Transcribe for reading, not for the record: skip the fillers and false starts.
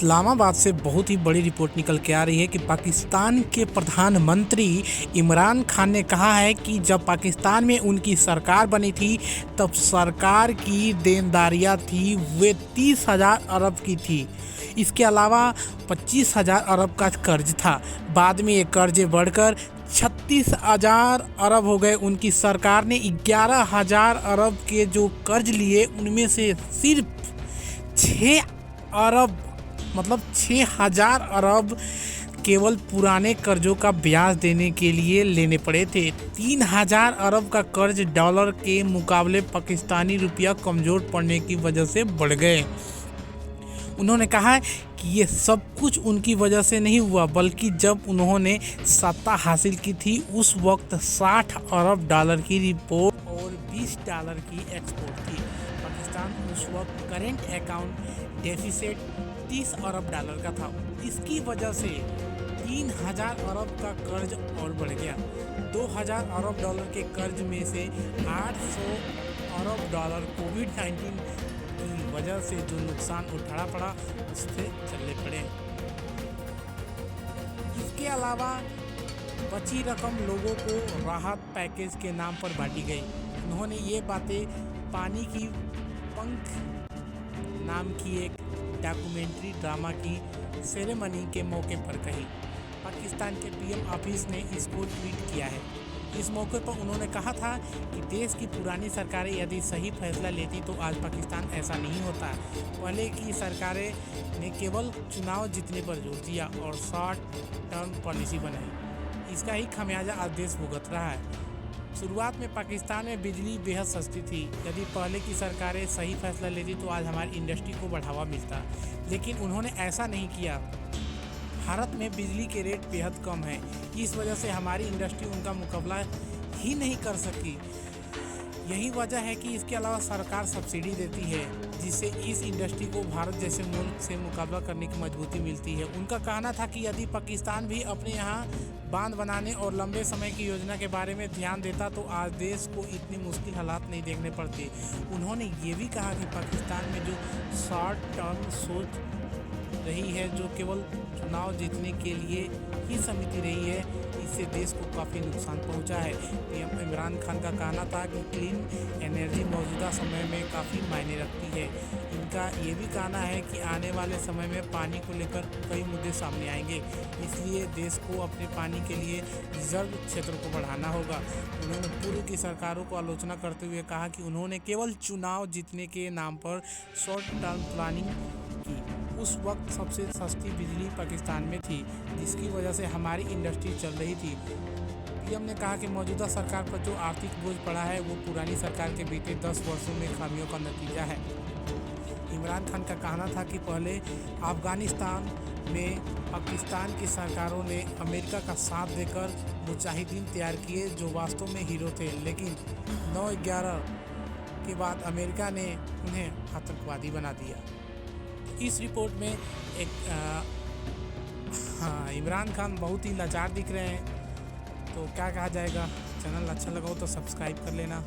इस्लामाबाद से बहुत ही बड़ी रिपोर्ट निकल के आ रही है कि पाकिस्तान के प्रधानमंत्री इमरान खान ने कहा है कि जब पाकिस्तान में उनकी सरकार बनी थी तब सरकार की देनदारियां थी वे 30,000 अरब की थी। इसके अलावा 25,000 अरब का कर्ज था। बाद में ये कर्ज बढ़कर 36,000 अरब हो गए। उनकी सरकार ने 11,000 अरब के जो कर्ज लिए उनमें से सिर्फ 6 अरब मतलब 6,000 अरब केवल पुराने कर्जों का ब्याज देने के लिए लेने पड़े थे। 3,000 अरब का कर्ज डॉलर के मुकाबले पाकिस्तानी रुपया कमज़ोर पड़ने की वजह से बढ़ गए। उन्होंने कहा कि ये सब कुछ उनकी वजह से नहीं हुआ, बल्कि जब उन्होंने सत्ता हासिल की थी उस वक्त 60 अरब डॉलर की रिपोर्ट और 20 डॉलर की एक्सपोर्ट थी। पाकिस्तान उस वक्त करेंट अकाउंट डेफिसिट 30 अरब डॉलर का था। इसकी वजह से 3,000 अरब का कर्ज और बढ़ गया। 2,000 अरब डॉलर के कर्ज में से 800 अरब डॉलर कोविड-19 की वजह से जो नुकसान उठाना पड़ा उससे चलने पड़े। इसके अलावा बची रकम लोगों को राहत पैकेज के नाम पर बांटी गई। उन्होंने ये बातें पानी की पंख नाम की एक डॉक्यूमेंट्री ड्रामा की सेरेमनी के मौके पर कही। पाकिस्तान के पीएम ऑफिस ने इसको ट्वीट किया है। इस मौके पर उन्होंने कहा था कि देश की पुरानी सरकारें यदि सही फैसला लेती तो आज पाकिस्तान ऐसा नहीं होता। पहले की सरकारें ने केवल चुनाव जीतने पर जोर दिया और शॉर्ट टर्म पॉलिसी बनाई। इसका ही खमियाजा आज देश भुगत रहा है। शुरुआत में पाकिस्तान में बिजली बेहद सस्ती थी। यदि पहले की सरकारें सही फैसला लेती तो आज हमारी इंडस्ट्री को बढ़ावा मिलता, लेकिन उन्होंने ऐसा नहीं किया। भारत में बिजली के रेट बेहद कम है, इस वजह से हमारी इंडस्ट्री उनका मुकाबला ही नहीं कर सकी। यही वजह है कि इसके अलावा सरकार सब्सिडी देती है, जिससे इस इंडस्ट्री को भारत जैसे मुल्क से मुकाबला करने की मजबूती मिलती है। उनका कहना था कि यदि पाकिस्तान भी अपने यहाँ बांध बनाने और लंबे समय की योजना के बारे में ध्यान देता तो आज देश को इतनी मुश्किल हालात नहीं देखने पड़ते। उन्होंने ये भी कहा कि पाकिस्तान में जो शॉर्ट टर्म सोच रही है, जो केवल चुनाव जीतने के लिए ही समिति रही है, इससे देश को काफ़ी नुकसान पहुंचा है। पीएम इमरान खान का कहना था कि क्लीन एनर्जी मौजूदा समय में काफ़ी मायने रखती है। इनका ये भी कहना है कि आने वाले समय में पानी को लेकर कई मुद्दे सामने आएंगे, इसलिए देश को अपने पानी के लिए रिजर्व क्षेत्र को बढ़ाना होगा। उन्होंने पूर्व की सरकारों को आलोचना करते हुए कहा कि उन्होंने केवल चुनाव जीतने के नाम पर शॉर्ट टर्म प्लानिंग की। उस वक्त सबसे सस्ती बिजली पाकिस्तान में थी, जिसकी वजह से हमारी इंडस्ट्री चल रही थी। पीएम ने कहा कि मौजूदा सरकार पर जो आर्थिक बोझ पड़ा है वो पुरानी सरकार के बीते 10 वर्षों में खामियों का नतीजा है। इमरान खान का कहना था कि पहले अफगानिस्तान में पाकिस्तान की सरकारों ने अमेरिका का साथ देकर मुजाहिदीन तैयार किए जो वास्तव में हीरो थे, लेकिन 9/11 के बाद अमेरिका ने उन्हें आतंकवादी बना दिया। इस रिपोर्ट में इमरान खान बहुत ही लाचार दिख रहे हैं। तो क्या कहा जाएगा। चैनल अच्छा लगा हो तो सब्सक्राइब कर लेना।